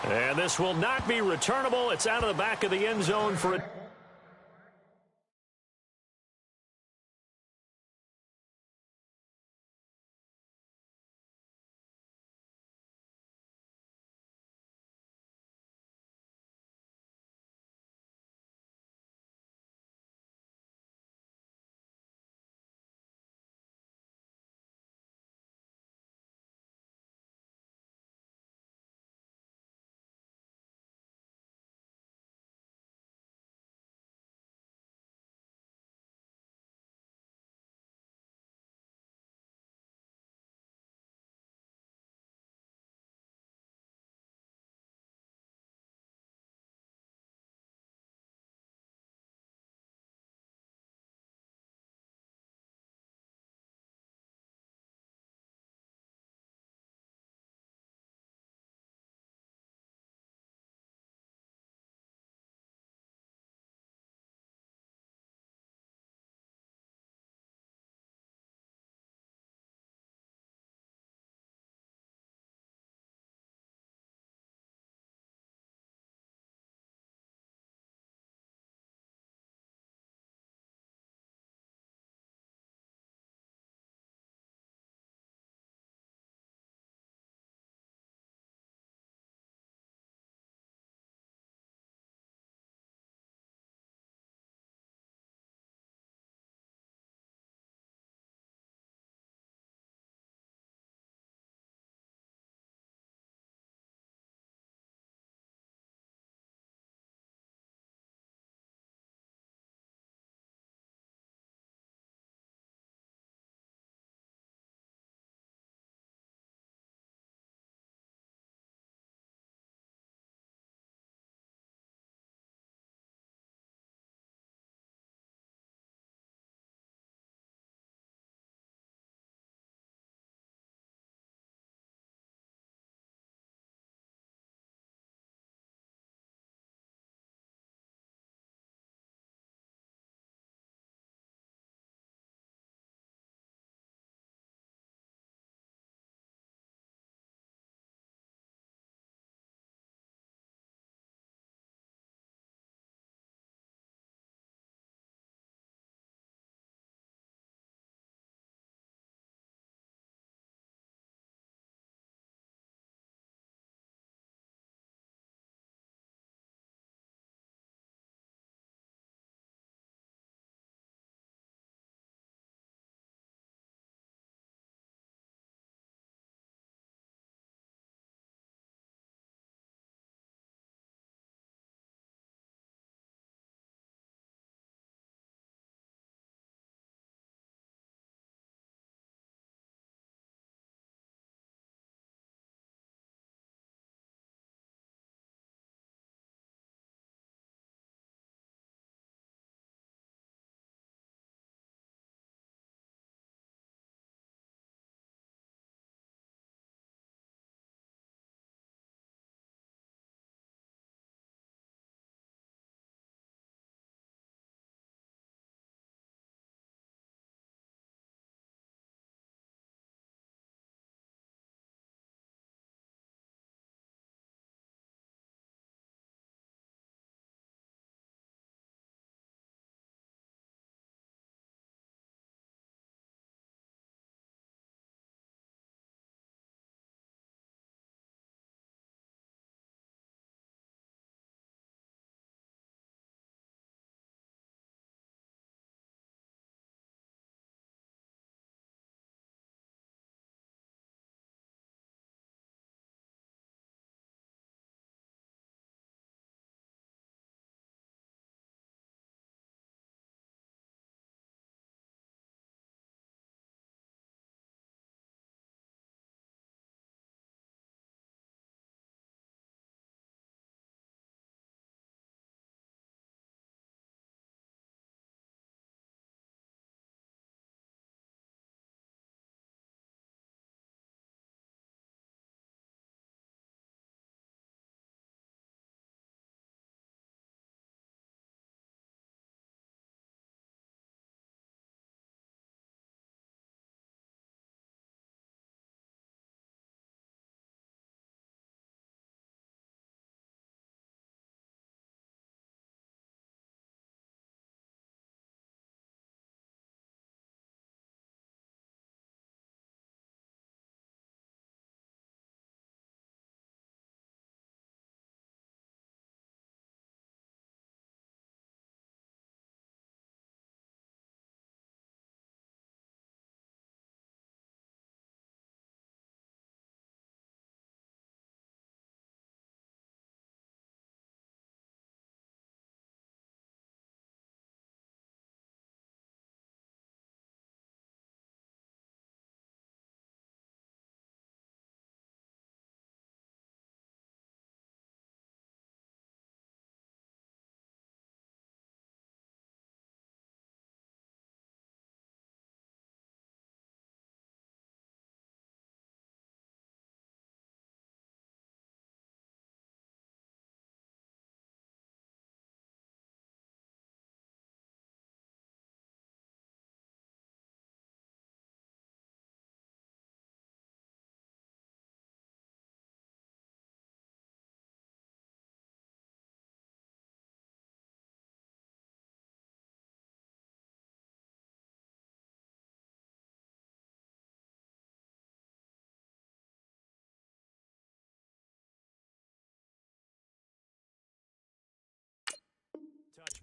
And this will not be returnable. It's out of the back of the end zone for a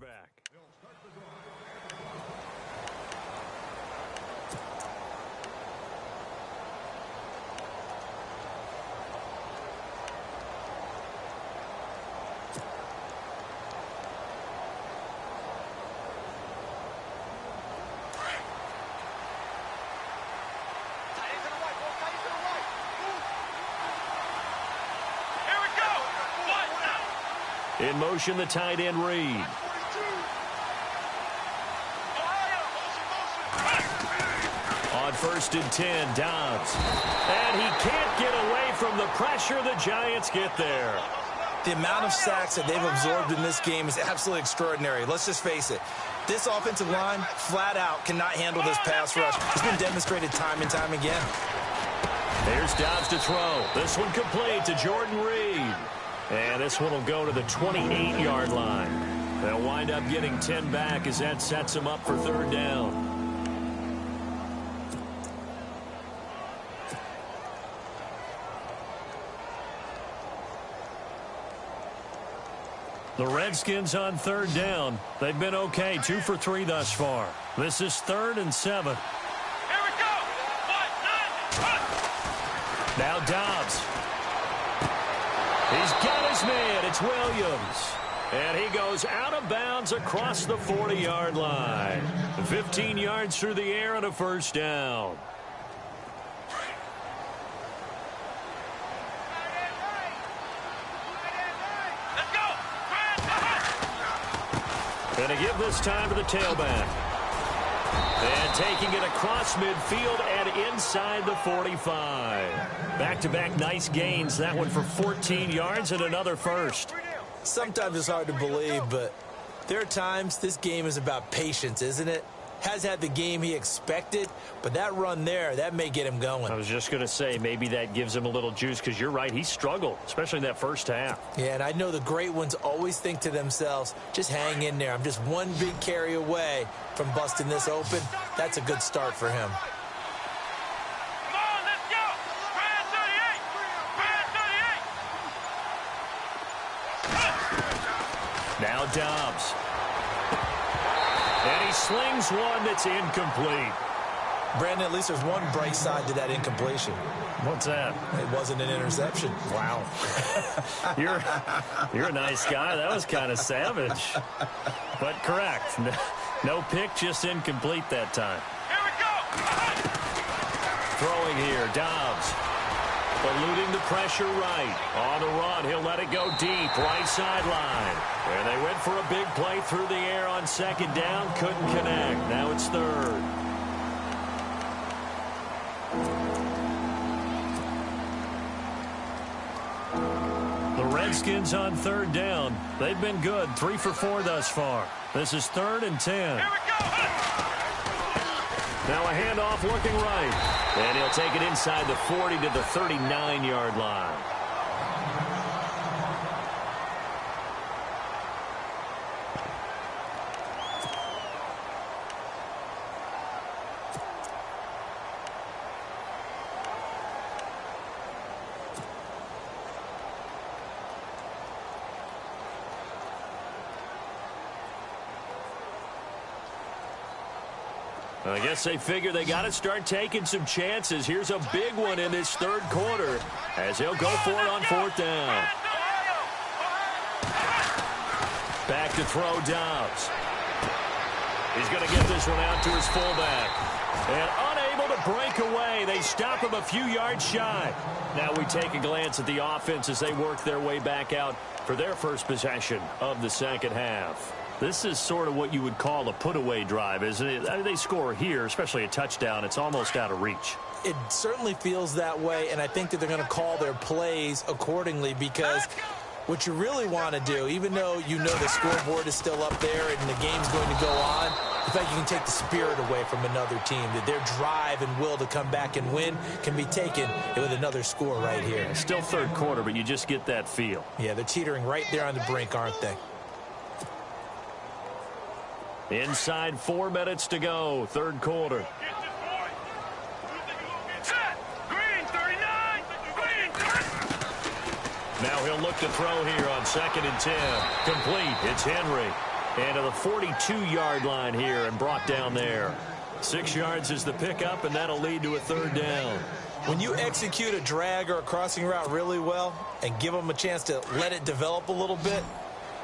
back. In motion, the tight end Reed. On 1st and 10, Dobbs. And he can't get away from the pressure. The Giants get there. The amount of sacks that they've absorbed in this game is absolutely extraordinary. Let's just face it. This offensive line, flat out, cannot handle this pass rush. It's been demonstrated time and time again. Here's Dobbs to throw. This one complete to Jordan Reed. And this one will go to the 28-yard line. They'll wind up getting 10 back as that sets them up for 3rd down. The Redskins on 3rd down. They've been okay, 2 for 3 thus far. This is 3rd and 7. Here we go. 1, 9, now Dobbs. He's got his man. It's Williams. And he goes out of bounds across the 40-yard line. 15 yards through the air and a 1st down. let's go. Going to give this time to the tailback. And taking it across midfield and inside the 45. Back-to-back nice gains. That one for 14 yards and another 1st. Sometimes it's hard to believe, but there are times this game is about patience, isn't it? Has had the game he expected, but that run there, that may get him going. I was just going to say, maybe that gives him a little juice, because you're right, he struggled, especially in that 1st half. Yeah, and I know the great ones always think to themselves, just hang in there. I'm just one big carry away from busting this open. That's a good start for him. Come on, let's go. Brand 38. Now Dobbs. And he slings one that's incomplete. Brandon, at least there's one bright side to that incompletion. What's that? It wasn't an interception. Wow. You're a nice guy. That was kind of savage. But correct. No pick, just incomplete that time. Here we go. Throwing here, Dobbs. Eluding the pressure right. On the run, he'll let it go deep, right sideline. And they went for a big play through the air on 2nd down. Couldn't connect. Now it's 3rd. The Redskins on 3rd down. They've been good, 3 for 4 thus far. This is 3rd and 10. Here we go. Now a handoff looking right. And he'll take it inside the 40 to the 39-yard line. I guess they figure they got to start taking some chances. Here's a big one in this 3rd quarter as he'll go for it on 4th down. Back to throw Dobbs. He's going to get this one out to his fullback. And unable to break away. They stop him a few yards shy. Now we take a glance at the offense as they work their way back out for their first possession of the 2nd half. This is sort of what you would call a put-away drive, isn't it? I mean, they score here, especially a touchdown. It's almost out of reach. It certainly feels that way, and I think that they're going to call their plays accordingly, because what you really want to do, even though you know the scoreboard is still up there and the game's going to go on, the fact you can take the spirit away from another team, that their drive and will to come back and win can be taken with another score right here. Still 3rd quarter, but you just get that feel. Yeah, they're teetering right there on the brink, aren't they? Inside 4 minutes to go, 3rd quarter. Now he'll look to throw here on 2nd and 10. Complete. It's Henry. And to the 42-yard line here and brought down there. 6 yards is the pickup, and that'll lead to a third down. When you execute a drag or a crossing route really well and give them a chance to let it develop a little bit,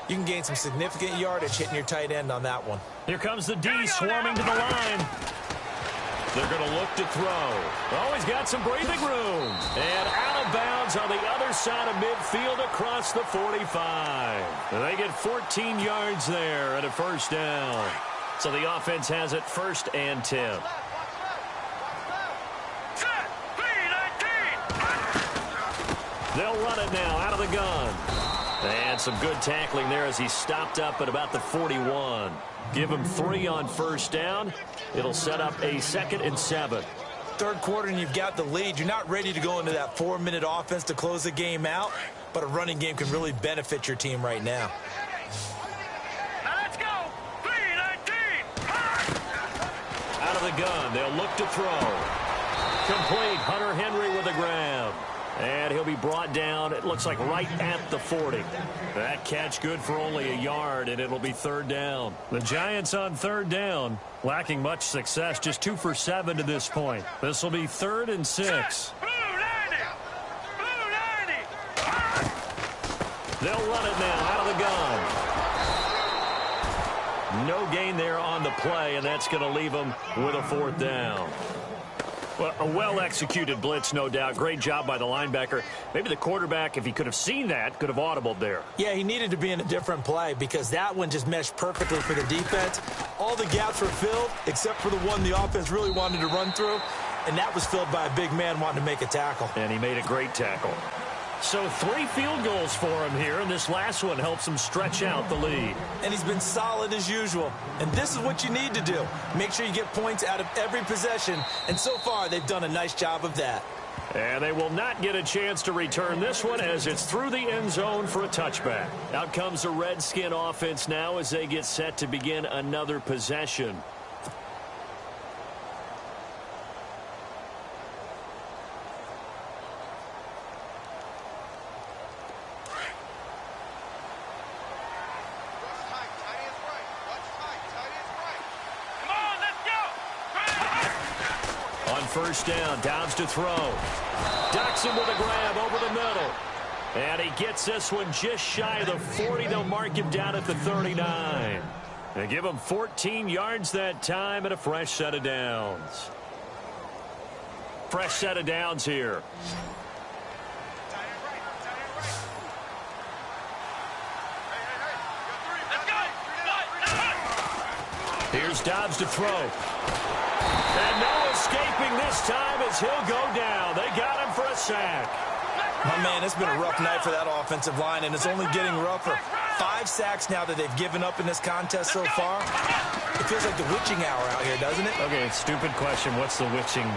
you can gain some significant yardage hitting your tight end on that one. Here comes the D swarming to the line. They're going to look to throw. Oh, he's got some breathing room. And out of bounds on the other side of midfield across the 45. They get 14 yards there and a first down. So the offense has it 1st and 10. They'll run it now out of the gun. And some good tackling there as he stopped up at about the 41. Give him 3 on first down. It'll set up a 2nd and 7. Third quarter and you've got the lead. You're not ready to go into that 4-minute offense to close the game out, but a running game can really benefit your team right now. Now let's go. 3-19. Out of the gun, they'll look to throw. Complete. Hunter Henry with a grab. And he'll be brought down, it looks like, right at the 40. That catch good for only a yard, and it'll be 3rd down. The Giants on 3rd down, lacking much success, just 2 for 7 to this point. This will be 3rd and 6. Blue 90. Blue 90. They'll run it now out of the gun. No gain there on the play, and that's going to leave them with a 4th down. Well, a well-executed blitz, no doubt. Great job by the linebacker. Maybe the quarterback, if he could have seen that, could have audibled there. Yeah, he needed to be in a different play because that one just meshed perfectly for the defense. All the gaps were filled except for the one the offense really wanted to run through, and that was filled by a big man wanting to make a tackle. And he made a great tackle. So 3 field goals for him here, and this last one helps him stretch out the lead. And he's been solid as usual. And this is what you need to do. Make sure you get points out of every possession. And so far, they've done a nice job of that. And they will not get a chance to return this one as it's through the end zone for a touchback. Out comes the Redskin offense now as they get set to begin another possession. First down, Dobbs to throw. Doxson with a grab over the middle. And he gets this one just shy of the 40. They'll mark him down at the 39. They give him 14 yards that time and a fresh set of downs. Fresh set of downs here. Here's Dobbs to throw. And no escaping this time as he'll go down. They got him for a sack. My man, it's been a rough night for that offensive line, and it's only getting rougher. 5 sacks now that they've given up in this contest so far. It feels like the witching hour out here, doesn't it? Okay, stupid question. What's the witching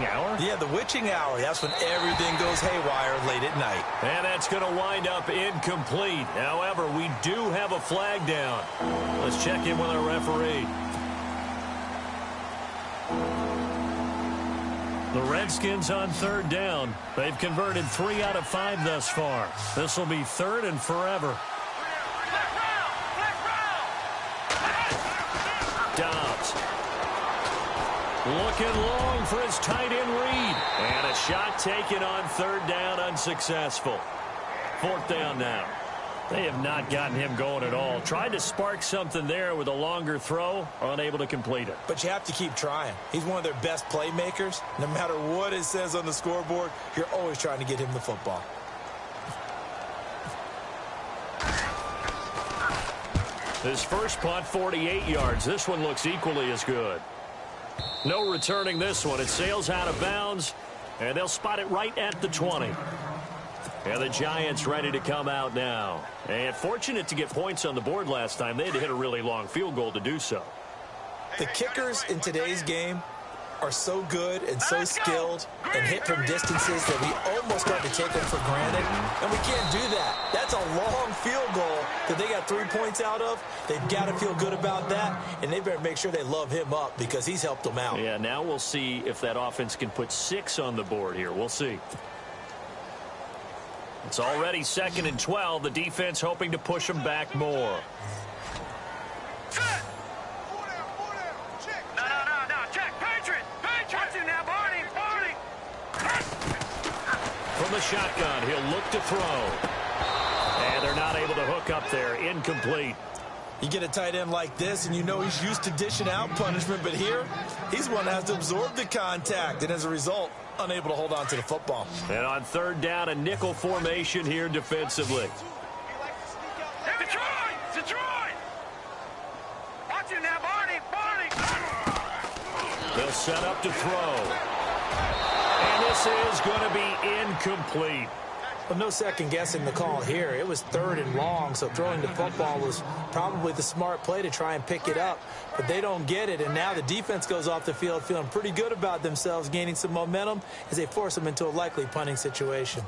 hour? Yeah, the witching hour. That's when everything goes haywire late at night. And that's going to wind up incomplete. However, we do have a flag down. Let's check in with our referee. The Redskins on 3rd down. They've converted 3 out of 5 thus far. This will be 3rd and forever. Dobbs. Looking long for his tight end read. And a shot taken on 3rd down, unsuccessful. 4th down now. They have not gotten him going at all. Tried to spark something there with a longer throw, unable to complete it. But you have to keep trying. He's one of their best playmakers. No matter what it says on the scoreboard, you're always trying to get him the football. His first punt, 48 yards. This one looks equally as good. No returning this one. It sails out of bounds, and they'll spot it right at the 20. And the Giants ready to come out now. And fortunate to get points on the board last time. They had to hit a really long field goal to do so. The kickers in today's game are so good and so skilled and hit from distances that we almost start to take them for granted. And we can't do that. That's a long field goal that they got 3 points out of. They've got to feel good about that. And they better make sure they love him up because he's helped them out. Yeah, now we'll see if that offense can put 6 on the board here. We'll see. It's already 2nd and 12. The defense hoping to push them back more. the shotgun. He'll look to throw. And they're not able to hook up there. Incomplete. You get a tight end like this, and you know he's used to dishing out punishment, but here, he's one that has to absorb the contact, and as a result, unable to hold on to the football. And on third down, a nickel formation here defensively. Detroit! Watch it now, Barney! They'll set up to throw. And this is going to be incomplete. Well, no second guessing the call here. It was 3rd and long, so throwing the football was probably the smart play to try and pick it up. But they don't get it, and now the defense goes off the field feeling pretty good about themselves, gaining some momentum as they force them into a likely punting situation.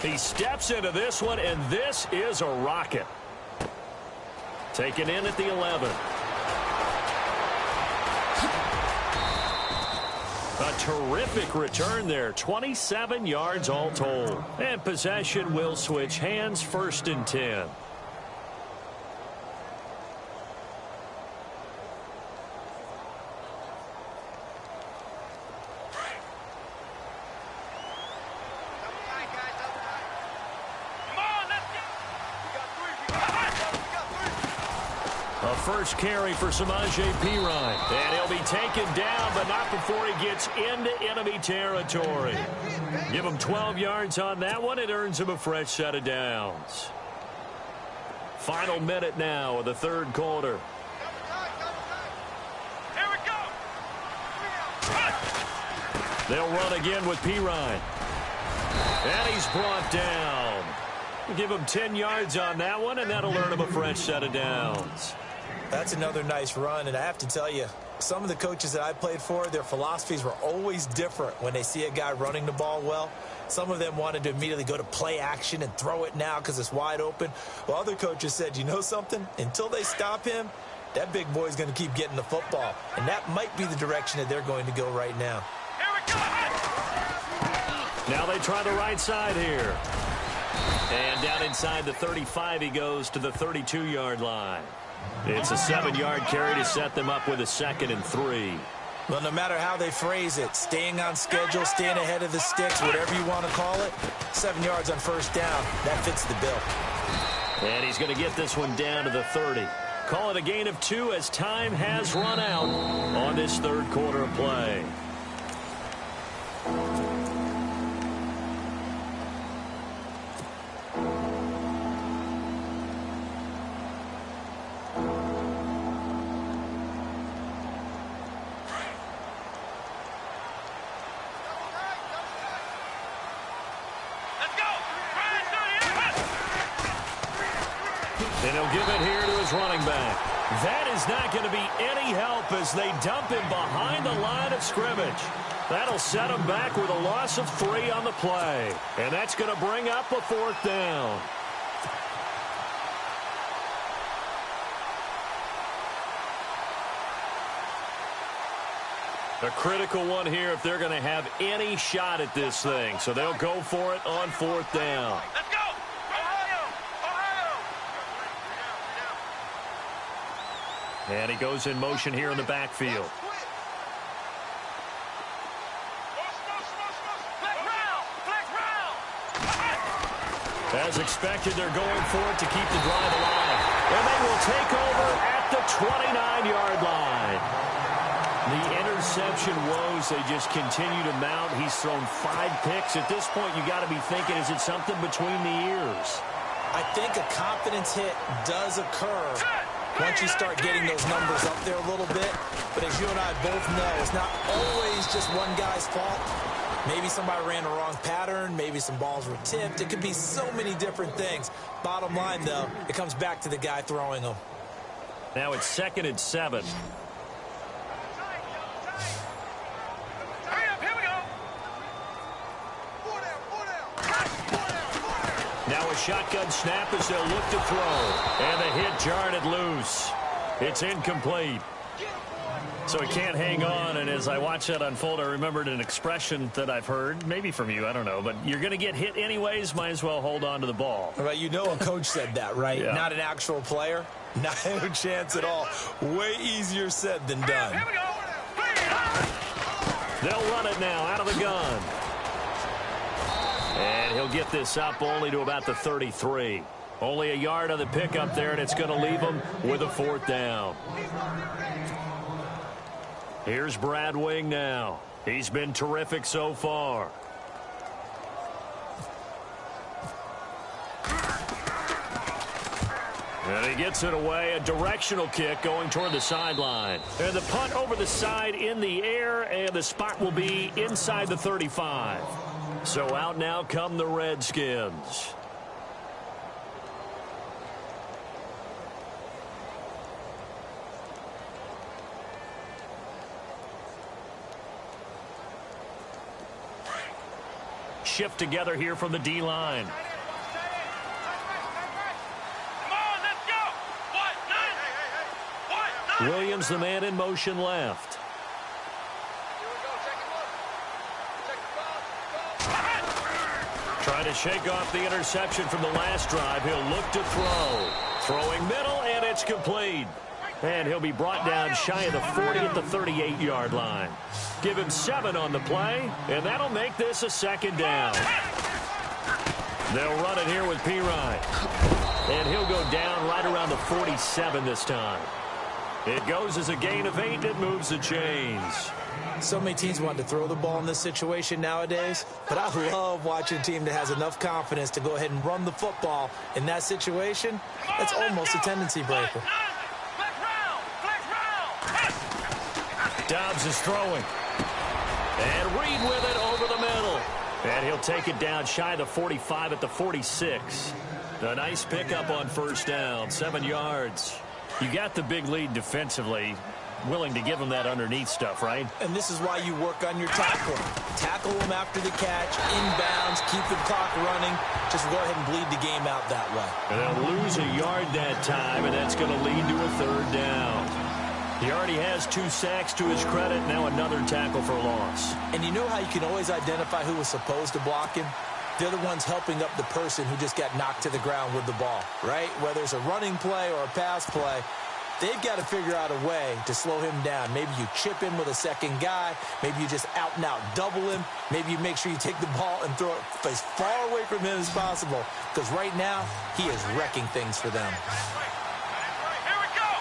He steps into this one, and this is a rocket. Taken in at the 11. A terrific return there. 27 yards all told. And possession will switch hands, 1st and 10. A first carry for Samaje Perine. And he'll be taken down, but not before he gets into enemy territory. Give him 12 yards on that one. It earns him a fresh set of downs. Final minute now of the 3rd quarter. Here we go! They'll run again with Perine. And he's brought down. Give him 10 yards on that one, and that'll earn him a fresh set of downs. That's another nice run, and I have to tell you, some of the coaches that I played for, their philosophies were always different when they see a guy running the ball well. Some of them wanted to immediately go to play action and throw it now because it's wide open. While other coaches said, you know something? Until they stop him, that big boy's going to keep getting the football. And that might be the direction that they're going to go right now. Here we go! Now they try the right side here. And down inside the 35, he goes to the 32-yard line. It's a 7-yard carry to set them up with a 2nd and 3. Well, no matter how they phrase it, staying on schedule, staying ahead of the sticks, whatever you want to call it, 7 yards on 1st down, that fits the bill. And he's going to get this one down to the 30. Call it a gain of 2 as time has run out on this 3rd quarter of play. And he'll give it here to his running back. That is not going to be any help as they dump him behind the line of scrimmage. That'll set him back with a loss of 3 on the play. And that's going to bring up a 4th down. A critical one here if they're going to have any shot at this thing. So they'll go for it on 4th down. Let's go! And he goes in motion here in the backfield. As expected, they're going for it to keep the drive alive. And they will take over at the 29-yard line. The interception woes, they just continue to mount. He's thrown 5 picks. At this point, you got to be thinking, is it something between the ears? I think a confidence hit does occur once you start getting those numbers up there a little bit. But as you and I both know, it's not always just one guy's fault. Maybe somebody ran the wrong pattern. Maybe some balls were tipped. It could be so many different things. Bottom line, though, it comes back to the guy throwing them. Now it's 2nd and 7. Now a shotgun snap as they'll look to throw. And the hit jarred it loose. It's incomplete. So he can't hang on, and as I watch that unfold, I remembered an expression that I've heard, maybe from you, I don't know, but you're going to get hit anyways, might as well hold on to the ball. Right, you know a coach said that, right? Yeah. Not an actual player. Not a chance at all. Way easier said than done. Here we go. They'll run it now out of the gun. And he'll get this up only to about the 33. Only a yard on the pickup there, and it's going to leave him with a 4th down. Here's Brad Wing now. He's been terrific so far. And he gets it away, a directional kick going toward the sideline. And the punt over the side in the air, and the spot will be inside the 35. So out now come the Redskins. Shift together here from the D-line. Williams, the man in motion left. Trying to shake off the interception from the last drive. He'll look to throw. Throwing middle, and it's complete. And he'll be brought down shy of the 40 at the 38-yard line. Give him 7 on the play, and that'll make this a 2nd down. They'll run it here with Pirine. And he'll go down right around the 47 this time. It goes as a gain of 8. It moves the chains. So many teams want to throw the ball in this situation nowadays, but I love watching a team that has enough confidence to go ahead and run the football. In that situation, that's almost a tendency breaker. Dobbs is throwing. And Reed with it over the middle. And he'll take it down shy of the 45 at the 46. A nice pickup on 1st down, 7 yards. You got the big lead defensively. Willing to give them that underneath stuff, right? And this is why you work on your tackle. Tackle them after the catch, inbounds, keep the clock running. Just go ahead and bleed the game out that way. And they'll lose a yard that time, and that's going to lead to a 3rd down. He already has 2 sacks to his credit. Now another tackle for loss. And you know how you can always identify who was supposed to block him? They're the ones helping up the person who just got knocked to the ground with the ball, right? Whether it's a running play or a pass play, they've got to figure out a way to slow him down. Maybe you chip him with a 2nd guy. Maybe you just out-and-out double him. Maybe you make sure you take the ball and throw it as far away from him as possible. Because right now, he is wrecking things for them. Here we go.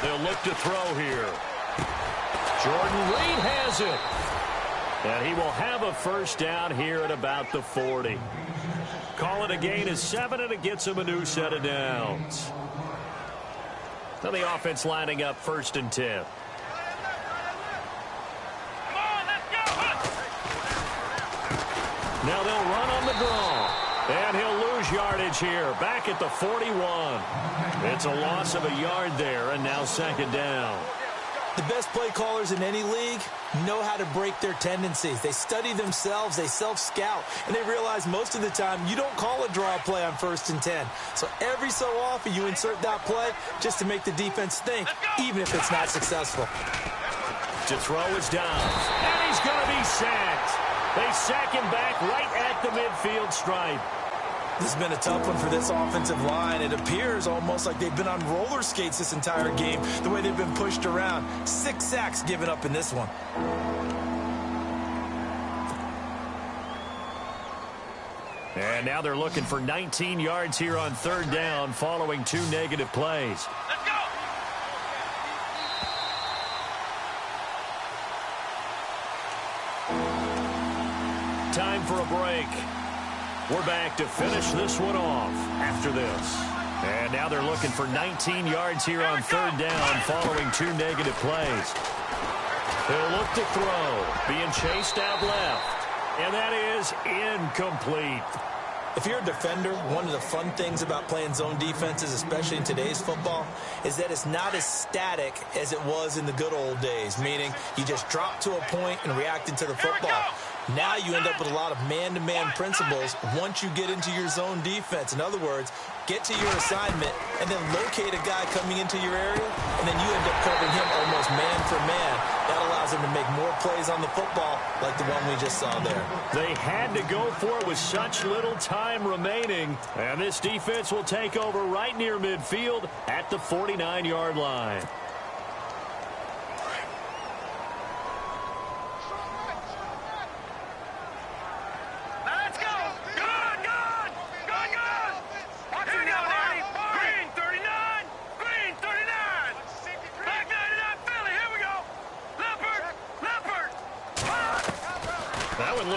They'll look to throw here. Jordan Reed has it. And he will have a 1st down here at about the 40. Call it a gain of 7, and it gets him a new set of downs. Now the offense lining up 1st and 10. Come on, let's go. Now they'll run on the draw. And he'll lose yardage here. Back at the 41. It's a loss of a yard there, and now 2nd down. The best play callers in any league know how to break their tendencies. They study themselves, they self-scout, and they realize most of the time you don't call a draw play on 1st and 10. So every so often you insert that play just to make the defense think, even if it's not successful. To throw is Dobbs, and he's going to be sacked. They sack him back right at the midfield stripe. This has been a tough one for this offensive line. It appears almost like they've been on roller skates this entire game, the way they've been pushed around. 6 sacks given up in this one. And now they're looking for 19 yards here on 3rd down following 2 negative plays. Let's go. Time for a break. We're back to finish this one off after this. And now they're looking for 19 yards here on 3rd down following 2 negative plays. He'll look to throw, being chased out left. And that is incomplete. If you're a defender, one of the fun things about playing zone defenses, especially in today's football, is that it's not as static as it was in the good old days, meaning you just drop to a point and reacted to the football. Now you end up with a lot of man-to-man principles once you get into your zone defense. In other words, get to your assignment and then locate a guy coming into your area, and then you end up covering him almost man for man. That allows him to make more plays on the football like the one we just saw there. They had to go for it with such little time remaining, and this defense will take over right near midfield at the 49-yard line.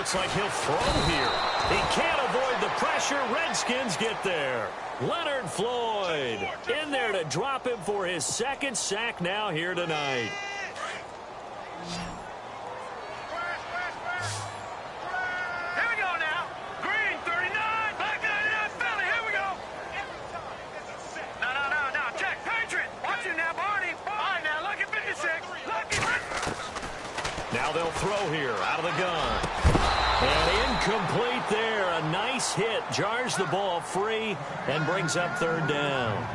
looks like he'll throw here. He can't avoid the pressure. Redskins get there. Leonard Floyd in there to drop him for his second sack now here tonight. Here we go now. Green, 39. Black 99, Philly. Here we go. No. Check. Patriot. Watch it now, Barney. All right, now, lucky 56. Lucky. Now they'll throw here out of the gun. And incomplete there. A nice hit. Jars the ball free and brings up third down.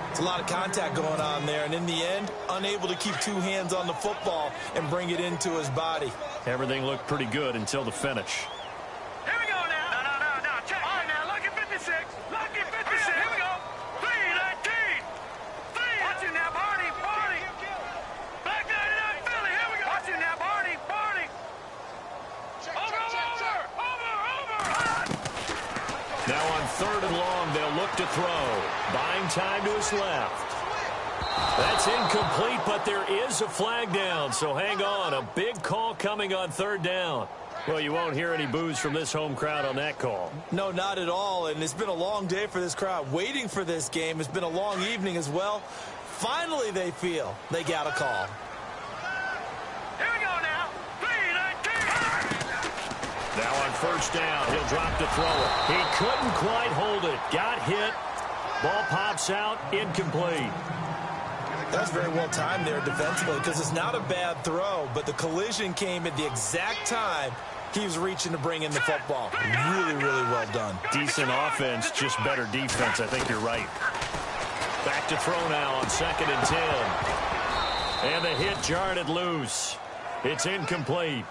It's a lot of contact going on there, and in the end, unable to keep two hands on the football and bring it into his body. Everything looked pretty good until the finish. Here we go now. No. Check. All right, now, lucky 56. Lucky 56. Here we go. 319. Watch it now, Barney. Black 99, Philly. Here we go. Watch it now, Barney. Over. Now on third and long, they'll look to throw. Buying time to his left. That's incomplete, but there is a flag down, so hang on. A big call coming on third down. Well, you won't hear any boos from this home crowd on that call. No, not at all, and it's been a long day for this crowd. Waiting for this game. It's been a long evening as well. Finally, they feel they got a call. Here we go now. 319. Now on first down, he'll drop to throw it. He couldn't quite hold it. Got hit. Ball pops out. Incomplete. That was very well timed there defensively because it's not a bad throw, but the collision came at the exact time he was reaching to bring in the football. Really, really well done. Decent offense, just better defense. I think you're right. Back to throw now on 2nd and 10. And the hit jarred it loose. It's incomplete.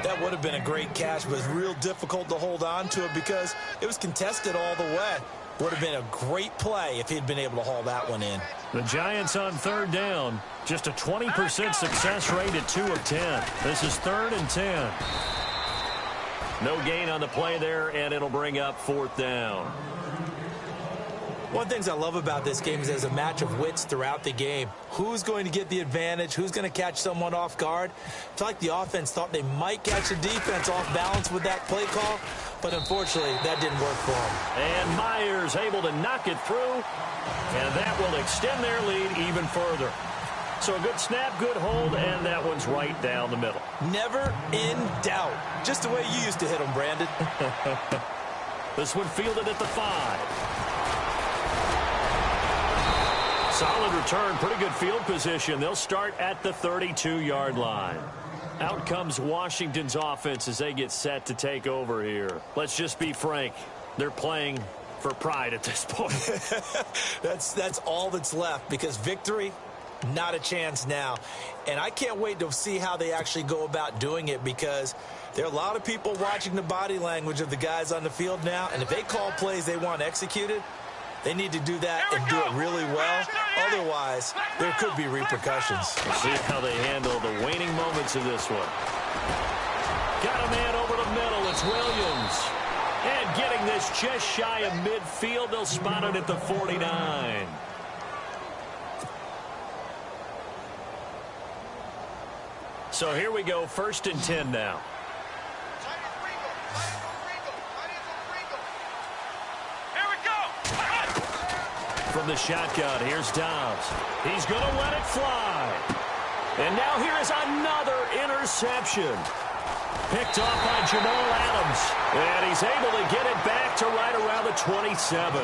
That would have been a great catch, but it's real difficult to hold on to it because it was contested all the way. Would have been a great play if he'd been able to haul that one in. The Giants on third down. Just a 20% success rate at 2 of 10. This is 3rd and 10. No gain on the play there, and it'll bring up 4th down. One of the things I love about this game is there's a match of wits throughout the game. Who's going to get the advantage? Who's going to catch someone off guard? I feel like the offense thought they might catch the defense off balance with that play call, but unfortunately, that didn't work for them. And Myers able to knock it through, and that will extend their lead even further. So a good snap, good hold, and that one's right down the middle. Never in doubt. Just the way you used to hit them, Brandon. This one fielded at the 5. Solid return, pretty good field position. They'll start at the 32-yard line. Out comes Washington's offense as they get set to take over here. Let's just be frank. They're playing for pride at this point. That's all that's left because victory, not a chance now. And I can't wait to see how they actually go about doing it because there are a lot of people watching the body language of the guys on the field now. And if they call plays they want executed, they need to do that and do it really well. Otherwise, there could be repercussions. We'll see how they handle the waning moments of this one. Got a man over the middle. It's Williams. And getting this just shy of midfield. They'll spot it at the 49. So here we go. 1st and 10 now. From the shotgun, here's Dobbs. He's going to let it fly. And now here is another interception. Picked off by Jamal Adams. And he's able to get it back to right around the 27.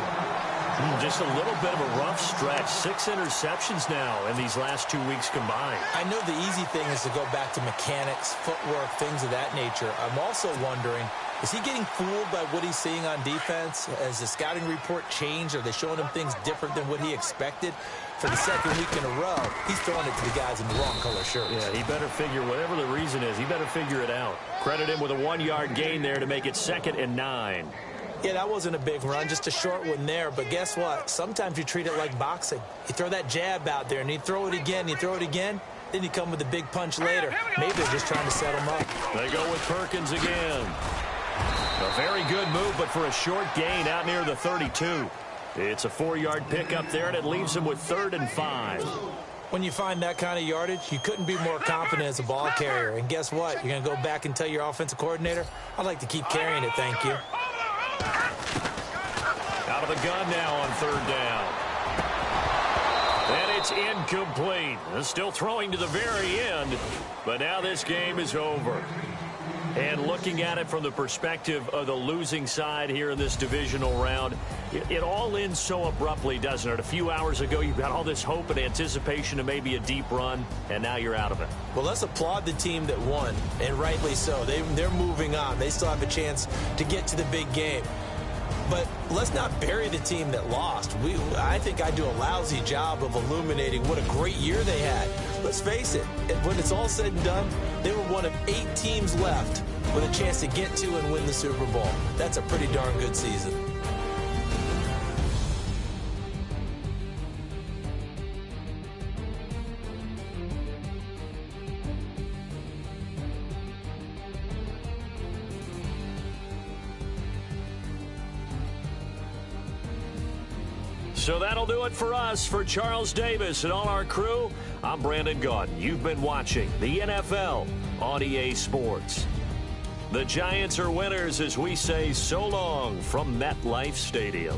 Just a little bit of a rough stretch. 6 interceptions now in these last 2 weeks combined. I know the easy thing is to go back to mechanics, footwork, things of that nature. I'm also wondering, is he getting fooled by what he's seeing on defense? Has the scouting report changed? Are they showing him things different than what he expected? For the 2nd week in a row, he's throwing it to the guys in the wrong color shirts. Yeah, he better figure, whatever the reason is, he better figure it out. Credit him with a 1-yard gain there to make it 2nd and 9. Yeah, that wasn't a big run, just a short one there. But guess what? Sometimes you treat it like boxing. You throw that jab out there, and you throw it again, then you come with a big punch later. Maybe they're just trying to set him up. They go with Perkins again. A very good move, but for a short gain out near the 32. It's a 4-yard pickup there, and it leaves him with 3rd and 5. When you find that kind of yardage, you couldn't be more confident as a ball carrier. And guess what? You're going to go back and tell your offensive coordinator, I'd like to keep carrying it, thank you. Out of the gun now on third down. And it's incomplete. Still throwing to the very end, but now this game is over. And looking at it from the perspective of the losing side here in this divisional round, it all ends so abruptly, doesn't it? A few hours ago, you've got all this hope and anticipation of maybe a deep run, and now you're out of it. Well, let's applaud the team that won, and rightly so. They're moving on. They still have a chance to get to the big game. But let's not bury the team that lost. I think I do a lousy job of illuminating what a great year they had. Let's face it, when it's all said and done, they were one of 8 teams left with a chance to get to and win the Super Bowl. That's a pretty darn good season. So that'll do it for us. For Charles Davis and all our crew, I'm Brandon Gaudin. You've been watching the NFL on EA Sports. The Giants are winners as we say so long from MetLife Stadium.